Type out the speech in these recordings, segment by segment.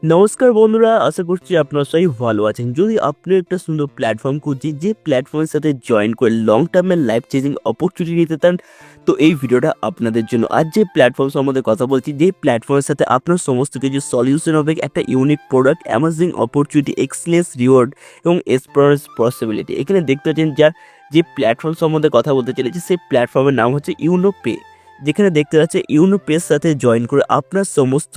নমস্কার বন্ধুরা, আশা করছি আপনারা সবাই ভালো আছেন। যদি আপনি একটা সুন্দর প্ল্যাটফর্ম খুঁজছেন যে প্ল্যাটফর্মের সাথে জয়েন করে লং টার্মের লাইফ চেঞ্জিং অপরচুনিটি নিতে চান, তো এই ভিডিওটা আপনাদের জন্য। আর যে প্ল্যাটফর্ম সম্বন্ধে কথা বলছি, যে প্ল্যাটফর্মের সাথে আপনার সমস্ত কিছু সলিউশন হবে, একটা unique product, amazing opportunity, excellence reward এবং এক্সপ্লোরেন্স পসিবিলিটি। এখানে দেখতে পাচ্ছেন যে প্ল্যাটফর্ম সম্বন্ধে কথা বলতে চলেছি, সেই প্ল্যাটফর্মের নাম হচ্ছে ইউনোপে। যেখানে দেখতে পাচ্ছে ইউনোপের সাথে জয়েন করে আপনার সমস্ত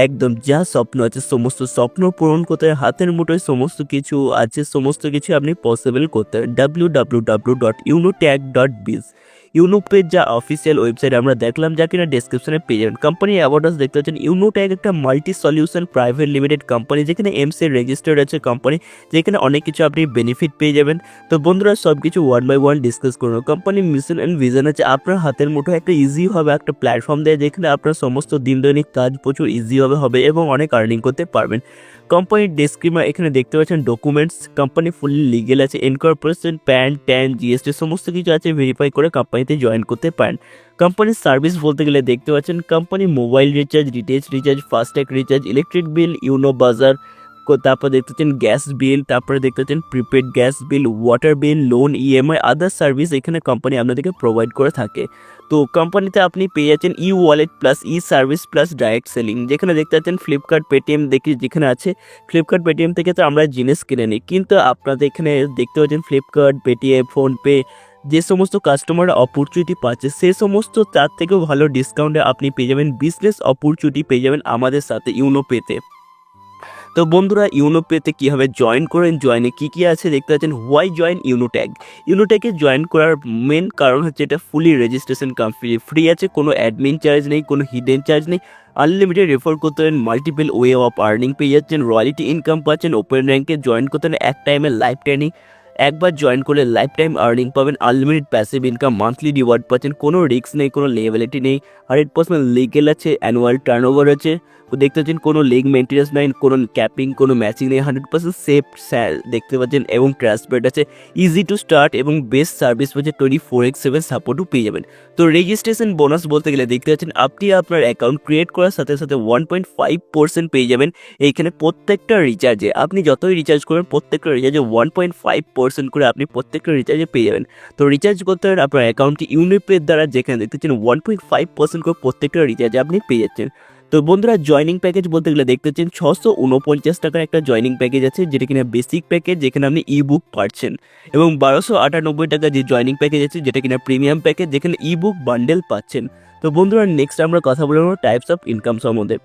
একদম যা স্বপ্ন আছে সমস্ত স্বপ্ন পূরণ করতে, হাতের মুঠোয় সমস্ত কিছু আছে, সমস্ত কিছু আপনি পসিবল করতে পারেন। www.unotag.biz ইউনোপের যা অফিসিয়াল ওয়েবসাইট আমরা দেখলাম, যা কিনা ডেসক্রিপশনে পেয়ে যাবেন। কোম্পানি অ্যাওয়ার্ডস দেখতে পাচ্ছেন। ইউনোট্যাগ একটা multi solution private limited company, যেখানে এমসি রেজিস্টার্ড আছে কোম্পানি, যেখানে অনেক কিছু আপনি বেনিফিট পেয়ে যাবেন। তো বন্ধুরা, সব কিছু ওয়ান বাই ওয়ান ডিসকাস করুন। কোম্পানির মিশন অ্যান্ড ভিজন আছে আপনার হাতের মুঠোয় একটা ইজি হবে একটা প্ল্যাটফর্ম দেয়, যেখানে আপনার সমস্ত দিনদৈনিক কাজ প্রচুর ইজি হবে এবং অনেক আর্নিং করতে পারবেন। কোম্পানির ডিসক্রিমার এখানে দেখতে পাচ্ছেন। ডকুমেন্টস কোম্পানি ফুলি লিগেল আছে, ইনকর্পোরেশন, প্যান, ট্যান, জিএসটি সমস্ত কিছু আছে, ভেরিফাই করে কোম্পানিতে জয়েন করতে পারেন। কোম্পানির সার্ভিস বলতে গেলে দেখতে পাচ্ছেন company mobile recharge, DTH recharge, FASTag recharge, electric bill, ইউনো বাজার, তারপর দেখতে পাচ্ছেন গ্যাস বিল, তারপরে দেখতে পাচ্ছেন prepaid gas bill, water bill, loan, EMI, other service এখানে কোম্পানি আপনাদেরকে প্রোভাইড করে থাকে। তো কোম্পানিতে আপনি পেয়ে যাচ্ছেন e wallet plus e service plus direct selling. যেখানে দেখতে পাচ্ছেন ফ্লিপকার্ট, পেটিএম যেখানে আছে। ফ্লিপকার্ট, পেটিএম থেকে তো আমরা জিনিস কিনে নিই, কিন্তু আপনাদের এখানে দেখতে পাচ্ছেন ফ্লিপকার্ট, পেটিএম, ফোনপে যে সমস্ত কাস্টমাররা অপরচুনিটি পাচ্ছে, সে সমস্ত তার থেকেও ভালো ডিসকাউন্টে আপনি পেয়ে যাবেন, বিজনেস অপরচুনিটি পেয়ে যাবেন আমাদের সাথে ইউনোপেতে। তো বন্ধুরা, ইউনোপেতে কীভাবে জয়েন করেন, জয়েনে কী আছে দেখতে পাচ্ছেন। Why join Unotag? ইউনোট্যাগে জয়েন করার মেন কারণ হচ্ছে এটা ফুলি রেজিস্ট্রেশন ফ্রি আছে, কোনো অ্যাডমিন চার্জ নেই, কোনো হিডেন চার্জ নেই, আনলিমিটেড রেফার করতে পারেন, মাল্টিপল ওয়ে অফ আর্নিং পেয়ে যাচ্ছেন, রয়্যালিটি ইনকাম পাচ্ছেন, ওপেন র্যাঙ্কে জয়েন করতে পারেন, এক টাইমে লাইফ ট্রেনিং, একবার জয়েন করলে লাইফ টাইম আর্নিং পাবেন, unlimited passive income, monthly reward পাচ্ছেন, কোনো রিস্ক নেই, কোনো লেভেলিটি নেই, 100% লিগেল আছে, অ্যানুয়াল টার্নওভার আছে, দেখতে পাচ্ছেন কোনো লেগ মেনটেন্যান্স নাই, কোনো ক্যাপিং, কোনো ম্যাচিং নেই, 100% সেফ দেখতে পাচ্ছেন, এবং ট্রান্সপেড আছে, ইজি টু স্টার্ট এবং বেস্ট সার্ভিস পাচ্ছে, 24/7 সাপোর্টও পেয়ে যাবেন। তো রেজিস্ট্রেশন বোনাস বলতে গেলে দেখতে পাচ্ছেন আপনি আপনার অ্যাকাউন্ট ক্রিয়েট করার সাথে সাথে 1.5% পেয়ে যাবেন এইখানে প্রত্যেকটা রিচার্জে। আপনি যতই রিচার্জ করবেন প্রত্যেকটা রিচার্জে 1.5% করে আপনি প্রত্যেকটা রিচার্জে পেয়ে যাবেন। তো রিচার্জ করতে হবে আপনার অ্যাকাউন্টটি ইউনিপের দ্বারা, যেখানে দেখতে পাচ্ছেন 1.5% করে প্রত্যেকটা রিচার্জে আপনি পেয়ে যাচ্ছেন। তো বন্ধুরা, জয়নিং প্যাকেজ বলতে গেলে দেখতে পাচ্ছেন 649 টাকার একটা জয়নিং প্যাকেজ আছে, যেটা কিনা বেসিক প্যাকেজ, যেখানে আপনি ই বুক পাচ্ছেন, এবং 1298 টাকা যে জয়নিং প্যাকেজ আছে, যেটা কিনা প্রিমিয়াম প্যাকেজ, যেখানে ই বুক বান্ডেল পাচ্ছেন। তো বন্ধুরা, নেক্সট আমরা কথা বলবো টাইপস অফ ইনকাম সম্বন্ধে।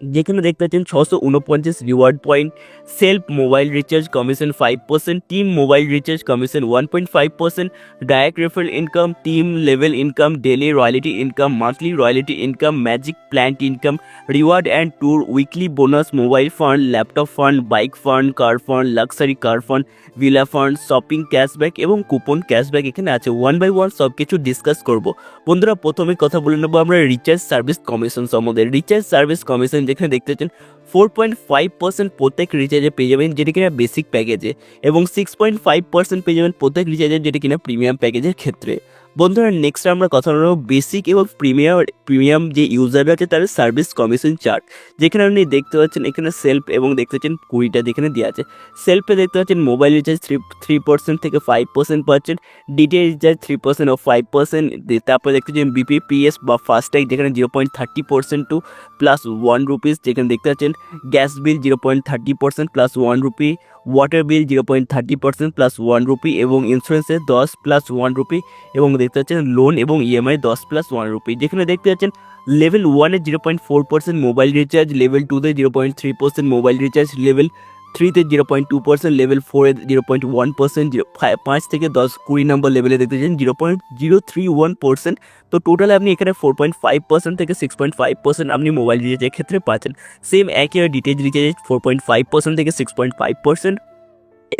যেখানে দেখতে পাচ্ছেন 649 reward point, self mobile recharge commission 5%, team mobile recharge commission 1.5%, direct referral income, team level income, daily royalty income, monthly royalty income, magic plant income, reward and tour, weekly bonus, mobile fund, laptop fund, bike fund, car fund, luxury car fund, villa fund, shopping cashback এবং coupon cashback এখানে আছে। One by one সব কিছু discuss করব। বন্ধুরা, প্রথমে কথা বলে নেবো আমরা রিচার্জ সার্ভিস কমিশন সম্বন্ধে। রিচার্জ সার্ভিস কমিশন যেখানে দেখতে পাচ্ছেন 4.5% প্রত্যেক রিচার্জে পেয়ে যাবেন, যেটা কিনা বেসিক প্যাকেজে, এবং 6.5% পেয়ে যাবেন প্রত্যেক রিচার্জে, যেটা কিনা প্রিমিয়াম প্যাকেজের ক্ষেত্রে। বন্ধুরা, নেক্সট আমরা কথা বলবো বেসিক এবং প্রিমিয়াম যে ইউজার আছে তাদের সার্ভিস কমিশন চার্ট। যেখানে আপনি দেখতে পাচ্ছেন এখানে সেলফ এবং দেখতে পাচ্ছেন 20টা যেখানে দেওয়া আছে। সেলফে দেখতে পাচ্ছেন মোবাইল রিচার্জ 3% থেকে 5% পাচ্ছেন, ডিটিএইচ রিচার্জ 3% ও 5%, তারপরে দেখতে পাচ্ছেন বিপিপিএস বা ফাস্ট্যাগ যেখানে 0.30% টু প্লাস 1 রুপিস, যেখানে দেখতে পাচ্ছেন গ্যাস বিল 0.30% প্লাস 1 রুপি, ওয়াটার বিল 0.30% প্লাস 1 রুপি, এবং ইন্স্যুরেন্সে 10 প্লাস 1 রুপি, এবং দেখতে পাচ্ছেন লোন এবং ইএমআই 10 প্লাস 1 রুপি। যেখানে দেখতে পাচ্ছেন লেভেল 1-এ 0.4% মোবাইল রিচার্জ, লেভেল 2-তে 0.3% মোবাইল রিচার্জ, লেভেল 3-তে 0.2%, লেভেল 4-এ 0.1%, 5 থেকে 10-20 নম্বর লেভেলে দেখতে পাচ্ছেন 0.031%। তো টোটাল আপনি এখানে 4.5% থেকে 6.5% আপনি মোবাইল রিচার্জের ক্ষেত্রে পাচ্ছেন। সেম একই ডিটিএইচ রিচার্জে 4.5% থেকে 6.5%,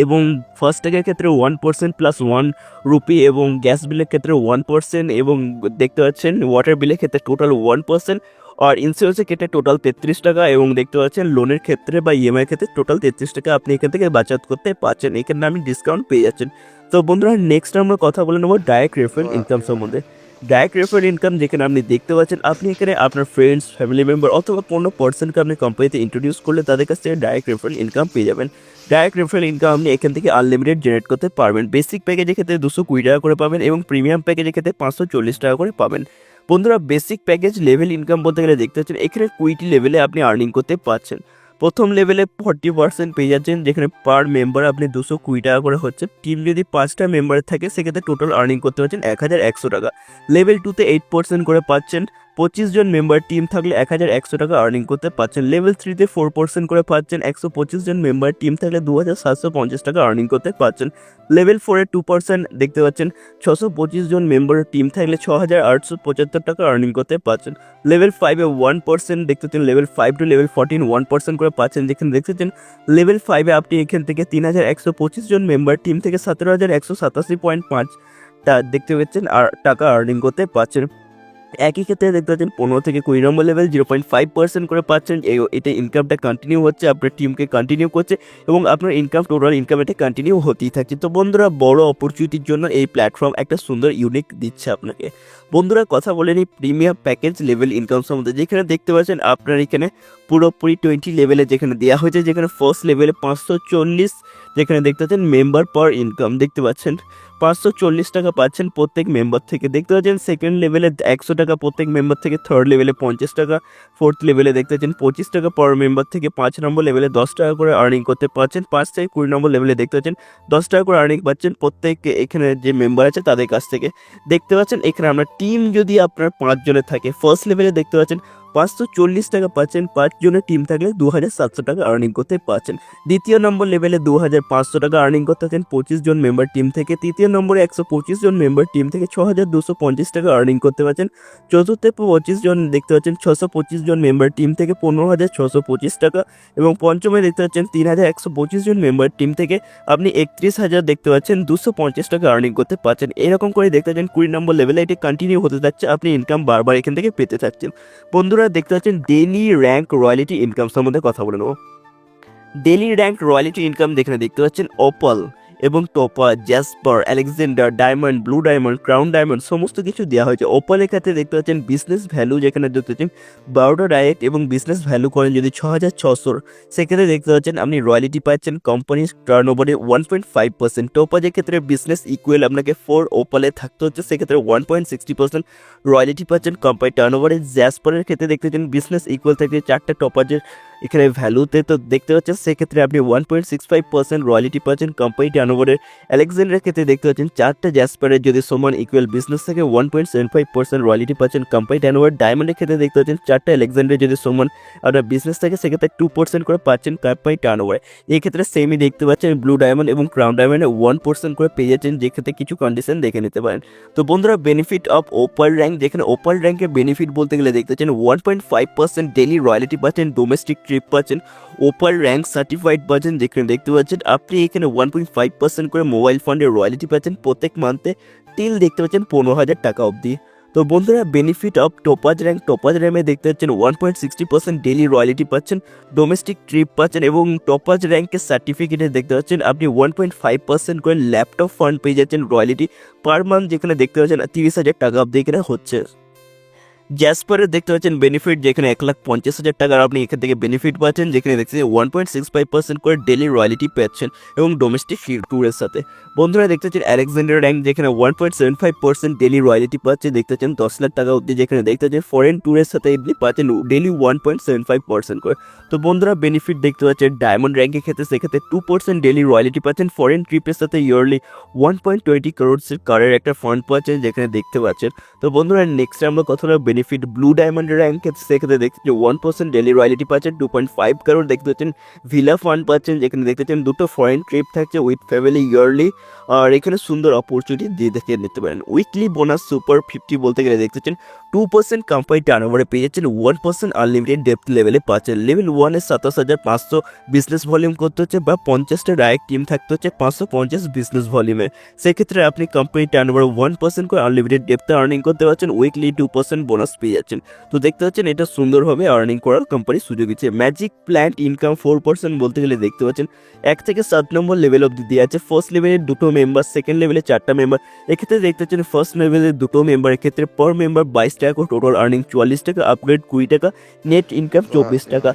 এবং ফাস্ট্যাগের ক্ষেত্রে 1% প্লাস 1 রুপি, এবং গ্যাস বিলের ক্ষেত্রে 1%, এবং দেখতে পাচ্ছেন ওয়াটার বিলের ক্ষেত্রে টোটাল 1%, আর ইন্স্যুরেন্সের ক্ষেত্রে টোটাল 33 টাকা, এবং দেখতে পাচ্ছেন লোনের ক্ষেত্রে বা ইএমআই ক্ষেত্রে টোটাল 33 টাকা আপনি এখান থেকে বাঁচাত করতে পারছেন। এখানে আপনি ডিসকাউন্ট পেয়ে যাচ্ছেন। তো বন্ধুরা, নেক্সট আমরা কথা বলে নেবো ডাইরেক্ট রেফারেল ইনকাম সম্বন্ধে। ডাইরেক্ট রেফারেল ইনকাম যেখানে আপনি দেখতে পাচ্ছেন আপনি এখানে আপনার ফ্রেন্ডস, ফ্যামিলি মেম্বার অথবা কোনো পার্সনকে আপনি কোম্পানিতে ইন্ট্রোডিউস করলে তাদের কাছ থেকে ডাইরেক্ট রেফারেল ইনকাম পেয়ে যাবেন। ডাইরেক্ট রেফারেল ইনকাম আপনি এখান থেকে আনলিমিটেড জেনারেট করতে পারবেন। বেসিক প্যাকেজের ক্ষেত্রে 220 টাকা করে পাবেন এবং প্রিমিয়াম প্যাকেজের ক্ষেত্রে 540 টাকা করে পাবেন। বন্ধুরা, বেসিক প্যাকেজ লেভেল ইনকাম বলতে গেলে দেখতে পাচ্ছেন এখানে 20 লেভেলে আপনি আর্নিং করতে পারছেন। প্রথম লেভেলে 40% পেয়ে যাচ্ছেন, যেখানে পার মেম্বার আপনি 220 টাকা করে হচ্ছে। টিম যদি 5টা মেম্বার থাকে সেক্ষেত্রে টোটাল আর্নিং করতে পারছেন 1100 টাকা। লেভেল 2তে 8% করে পাচ্ছেন। 25 জন মেম্বার টিম থাকলে 1100 টাকা আর্নিং করতে পারছেন। লেভেল 3তে 4% করে পাচ্ছেন। 125 জন মেম্বার টিম থাকলে 2750 টাকা আর্নিং করতে পারছেন। লেভেল 4এ 2% দেখতে পাচ্ছেন। 625 জন মেম্বার টিম থাকলে 6875 টাকা আর্নিং করতে পারছেন। লেভেল 5এ 1% দেখতে পাচ্ছেন। লেভেল 5 টু লেভেল 14 1% করে পাচ্ছেন, যেখানে দেখতেছেন লেভেল 5এ আপনি এখান থেকে 3125 জন মেম্বার টিম থেকে 17187.5 টা দেখতে পাচ্ছেন আর টাকা আর্নিং করতে পারছেন। একই ক্ষেত্রে দেখতে পাচ্ছেন 15 থেকে 20 নম্বর লেভেল 0.5% করে পাচ্ছেন। এটা ইনকামটা কন্টিনিউ হচ্ছে, আপনার টিমকে কন্টিনিউ করছে এবং আপনার ইনকাম, টোটাল ইনকাম এটা কন্টিনিউ হতেই থাকছে। তো বন্ধুরা, বড় অপরচুনিটির জন্য এই প্ল্যাটফর্ম একটা সুন্দর ইউনিক দিচ্ছে আপনাকে। বন্ধুরা, কথা বলে নিই প্রিমিয়াম প্যাকেজ লেভেল ইনকাম সম্বন্ধে। যেখানে দেখতে পাচ্ছেন আপনার এখানে পুরোপুরি 20 লেভেলে যেখানে দেওয়া হয়েছে, যেখানে ফার্স্ট লেভেলে 540, যেখানে দেখতে পাচ্ছেন মেম্বার পার ইনকাম দেখতে পাচ্ছেন 540 টাকা পাচ্ছেন প্রত্যেক মেম্বার থেকে। দেখতে পাচ্ছেন সেকেন্ড লেভেলে 100 টাকা প্রত্যেক মেম্বার থেকে, থার্ড লেভেলে 50 টাকা, ফোর্থ লেভেলে দেখতে পাচ্ছেন 25 টাকা পার মেম্বার থেকে, 5 নম্বর লেভেলে 10 টাকা করে আর্নিং করতে পারছেন। 5 থেকে 20 নম্বর লেভেলে দেখতে পাচ্ছেন 10 টাকা করে আর্নিং পাচ্ছেন প্রত্যেক এখানে যে মেম্বার আছে তাদের কাছ থেকে। দেখতে পাচ্ছেন এখানে আমরা টিম যদি আপনার 5 জনের থাকে, ফার্স্ট লেভেলে দেখতে পাচ্ছেন 540 টাকা পাচ্ছেন। 5 জনের টিম থাকলে 2700 টাকা আর্নিং করতে পারছেন। দ্বিতীয় নম্বর লেভেলে 2500 টাকা আর্নিং করতে পারছেন 25 জন মেম্বার টিম থেকে। তৃতীয় নম্বরে 125 জন মেম্বার টিম থেকে 6250 টাকা আর্নিং করতে পারছেন। চতুর্থে 25 জন দেখতে পাচ্ছেন 625 জন মেম্বার টিম থেকে 15625 টাকা। এবং পঞ্চমে দেখতে পাচ্ছেন 3125 জন মেম্বার টিম থেকে আপনি 31,000 দেখতে পাচ্ছেন 250 টাকা আর্নিং করতে পারছেন। এরকম করে দেখতে পাচ্ছেন 20 নম্বর লেভেলে এটি কন্টিনিউ হতে থাকছে, আপনি ইনকাম বারবার এখান থেকে পেতে থাকছেন। বন্ধুরা, দেখতে পাচ্ছেন ডেইলি র্যাঙ্ক রয়্যালিটি ইনকাম সম্বন্ধে কথা বলে নেব। ডেইলি র্যাঙ্ক রয়্যালিটি ইনকাম যেখানে দেখতে পাচ্ছেন অপাল এবং topper, Jasper, Alexander, diamond, blue diamond, crown diamond সমস্ত কিছু দেওয়া হয়েছে। ওপালের ক্ষেত্রে দেখতে পাচ্ছেন বিজনেস ভ্যালু, যেখানে দেখতে পাচ্ছেন 12টা ডাইরেক্ট এবং বিজনেস ভ্যালু করেন যদি 6600, সেক্ষেত্রে দেখতে পাচ্ছেন আপনি রয়্যালিটি পাচ্ছেন কোম্পানির টার্নওভারে 1.5%। টোপাজের ক্ষেত্রে বিজনেস ইকুয়াল আপনাকে 4 ওপালে থাকতে হচ্ছে, সেক্ষেত্রে 1.60% রয়্যালিটি পাচ্ছেন কোম্পানি টার্নওভারে। জ্যাসপারের ক্ষেত্রে দেখতে পাচ্ছেন বিজনেস ইকুয়াল থাকছে 4টা টপাজের এখানে ভ্যালুতে, তো দেখতে পাচ্ছেন সেক্ষেত্রে আপনি 1.65% রয়্যালিটি পাচ্ছেন কোম্পানি টার্নওভারের। আলেকজান্ডারের ক্ষেত্রে দেখতে পাচ্ছেন 4টা জ্যাসপারের যদি সমান ইকুয়াল বিজনেস থেকে 1.75% রয়্যালিটি পাচ্ছেন কোম্পানি টার্নওভার। ডায়মন্ডের ক্ষেত্রে দেখতে পাচ্ছেন 4টা আলেকজান্ডারের যদি সমান আপনার বিজনেস থেকে সেক্ষেত্রে 2% করে পাচ্ছেন কোম্পানি টার্নওভারে। এই ক্ষেত্রে সেমই দেখতে পাচ্ছেন ব্লু ডায়মন্ড এবং ক্রাউন ডায়মন্ডে 1% করে পেয়ে যাচ্ছেন, যে ক্ষেত্রে কিছু কন্ডিশন দেখে নিতে পারেন। তো বন্ধুরা, বেনিফিট অফ ওপাল র্যাঙ্ক, যেখানে ওপাল র্যাঙ্কের বেনিফিট বলতে গেলে দেখতে পাচ্ছেন 1.5% ডেইলি রয়্যালিটি পাচ্ছেন, ডোমেস্টিক ট্রিপ পাচ্ছেন, ওপাল র্যাঙ্ক সার্টিফাইড পাচ্ছেন, যেখানে দেখতে পাচ্ছেন আপনি এখানে 1.5% করে মোবাইল ফোনের রয়্যালিটি পাচ্ছেন প্রত্যেক মান্থে টিল দেখতে পাচ্ছেন 15,000 টাকা অবধি। তো বন্ধুরা, বেনিফিট অফ টোপাজ র্যাঙ্কে দেখতে পাচ্ছেন 1.60% ডেইলি রয়্যালিটি পাচ্ছেন, ডোমেস্টিক ট্রিপ পাচ্ছেন এবং টোপাজ র্যাঙ্কের সার্টিফিকেটে দেখতে পাচ্ছেন আপনি 1.5% করে ল্যাপটপ ফান্ড পেয়ে যাচ্ছেন রয়্যালিটি পার মান্থ, যেখানে দেখতে পাচ্ছেন 30,000 টাকা অবধি এখানে হচ্ছে। জ্যাসপারের দেখতে পাচ্ছেন বেনিফিট, যেখানে 1,50,000 টাকার আপনি এখান থেকে বেনিফিট পাচ্ছেন, যেখানে দেখতে 1.65% করে ডেলি রয়্যালিটি পাচ্ছেন এবং ডোমেস্টিক ট্যুরের সাথে। বন্ধুরা, দেখতে পাচ্ছেন আলেকজান্ডার র্যাঙ্ক, যেখানে 1.75% ডেলি রয়্যালিটি পাচ্ছে, দেখতে পাচ্ছেন 10 লাখ টাকা অবধি, যেখানে দেখতে পাচ্ছেন ফরেন ট্যুরের সাথে আপনি পাচ্ছেন ডেলি 1.75% করে। তো বন্ধুরা, বেনিফিট দেখতে পাচ্ছেন ডায়মন্ড র্যাঙ্কের ক্ষেত্রে সেক্ষেত্রে 2% ডেলি রয়্যালিটি পাচ্ছেন, ফরেন ট্রিপের সাথে ইয়ারলি 1.20 crores কারের একটা ফান্ড পাচ্ছেন, যেখানে দেখতে পাচ্ছেন। তো বন্ধুরা, নেক্সট আমরা কথা বলবো বেনিফিট ব্লু ডায়মন্ড র্যাঙ্কে, সেক্ষেত্রে দেখতে 1% ডেলি রয়্যালিটি পাচ্ছেন, 2.5 crore দেখতে পাচ্ছেন ভিলা ফান্ড পাচ্ছেন, যেখানে দেখতে পাচ্ছেন 2টো ফরেন ট্রিপ থাকছে উইথ ফ্যামিলি ইয়ারলি, আর এখানে সুন্দর অপরচুনিটি দিয়ে দেখে নিতে পারেন। উইকলি বোনাস সুপার 50 বলতে গেলে দেখতে পাচ্ছেন 2% কোম্পানি টার্নওভারে পেয়ে যাচ্ছেন, 1% আনলিমিটেড ডেপথ লেভেলে পাচ্ছেন। লেভেল 1-এ 27,500 বিজনেস ভলিউম করতে হচ্ছে বা 50টা ডাইরেক্ট টিম থাকতে হচ্ছে 550 বিজনেস ভলিউমে, সেক্ষেত্রে আপনি কোম্পানি টার্নওভার 1% করে আনলিমিটেড ডেপথে আর্নিং করতে পারছেন। উইকলি 2% বোনাস বোনাস পেয়ে যাচ্ছেন। তো দেখতে পাচ্ছেন এটা সুন্দরভাবে আর্নিং করার কোম্পানি সুযোগ দিচ্ছে। ম্যাজিক প্ল্যান্ট ইনকাম 4% বলতে গেলে দেখতে পাচ্ছেন 1 থেকে 7 নম্বর লেভেল অবধি দেওয়া আছে। ফার্স্ট লেভেলে 2টো মেম্বার, সেকেন্ড লেভেলে 4টা মেম্বার। এক্ষেত্রে দেখতে পাচ্ছেন ফার্স্ট লেভেলে 2টো মেম্বারের ক্ষেত্রে পার মেম্বার 22 টাকা করে, টোটাল আর্নিং 44 টাকা, আপগ্রেড 20 টাকা, নেট ইনকাম 24 টাকা।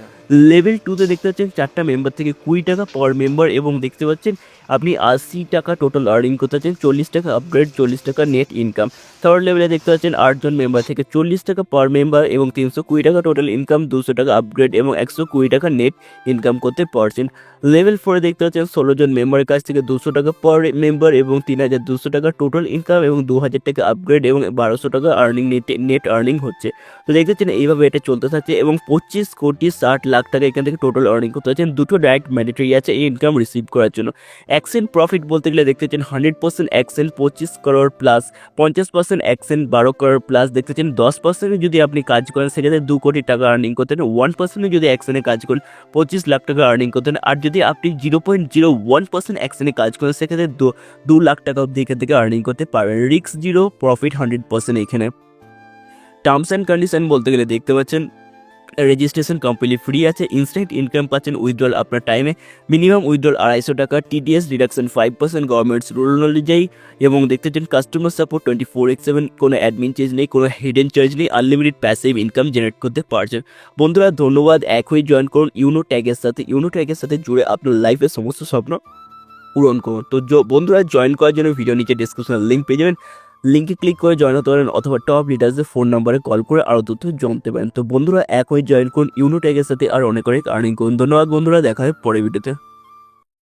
লেভেল 2তে দেখতে পাচ্ছেন 4টা মেম্বার থেকে 20 টাকা পার মেম্বার এবং দেখতে পাচ্ছেন আপনি 80 টাকা টোটাল আর্নিং করতে পারছেন, 40 টাকা আপগ্রেড, 40 টাকা নেট ইনকাম। থার্ড লেভেলে দেখতে পাচ্ছেন 8 জন মেম্বার থেকে 40 টাকা পার মেম্বার এবং 320 টাকা টোটাল ইনকাম, 200 টাকা আপগ্রেড এবং 120 টাকা নেট ইনকাম করতে পারছেন। লেভেল 4এ দেখতে পাচ্ছেন 16 জন মেম্বারের কাছ থেকে 200 টাকা পার মেম্বার এবং 3200 টাকা টোটাল ইনকাম এবং 2000 টাকা আপগ্রেড এবং 1200 টাকা আর্নিং নেট আর্নিং হচ্ছে। তো দেখতে পাচ্ছেন এইভাবে এটা চলতে থাকছে এবং 25 কোটি 60 লাখ টাকা এখান থেকে টোটাল আর্নিং করতে পারছেন। দুটো ডাইরেক্ট ম্যান্ডেটরি আছে এই ইনকাম রিসিভ করার জন্য। অ্যাকসেন্ট প্রফিট বলতে গেলে দেখতে পাচ্ছেন 100% accent 25 crore plus, 50% accent 12 crore plus. দেখতে পাচ্ছেন 10% যদি আপনি কাজ করেন সেটাতে 2 কোটি টাকা আর্নিং করতেন, 1% যদি অ্যাকসেন্টে কাজ করেন 25 লাখ টাকা আর্নিং করতেন, আর যদি আপনি 0.01% অ্যাকসেন্টে কাজ করেন সেক্ষেত্রে 2 লাখ টাকা অবধি এখান থেকে আর্নিং করতে পারবেন। রিস্ক 0, প্রফিট 100% এখানে। টার্মস অ্যান্ড কন্ডিশন বলতে গেলে দেখতে পাচ্ছেন রেজিস্ট্রেশন কমপ্লিটলি ফ্রি আছে, ইনস্ট্যান্ট ইনকাম পাচ্ছেন উইথড্রল আপনার টাইমে, মিনিমাম উইথড্রল 250 টাকা, টিডিএস ডিডাকশন 5% গভর্নমেন্টস রুল অনুযায়ী এবং দেখতে পাচ্ছেন কাস্টমার সাপোর্ট 24/7, কোনো অ্যাডমিন চার্জ নেই, কোনো হিডেন চার্জ নেই, আনলিমিটেড প্যাসিভ ইনকাম জেনারেট করতে পারছেন। বন্ধুরা ধন্যবাদ, এক হয়ে জয়েন করুন ইউনো ট্যাগের সাথে। ইউনো ট্যাগের সাথে জুড়ে আপনার লাইফের সমস্ত স্বপ্ন পূরণ করুন। তো বন্ধুরা জয়েন করার জন্য ভিডিও নিচে ডিসক্রিপশনে লিঙ্ক পেয়ে যাবেন, লিঙ্কে ক্লিক করে জয়েন হতে পারেন অথবা টপ লিডার্সের ফোন নাম্বারে কল করে আরও তথ্য জানতে পারেন। তো বন্ধুরা এক হয়ে জয়েন করুন ইউনো ট্যাগের সাথে আর অনেক আর্নিং করুন। ধন্যবাদ বন্ধুরা, দেখা হয় পরের ভিডিওতে।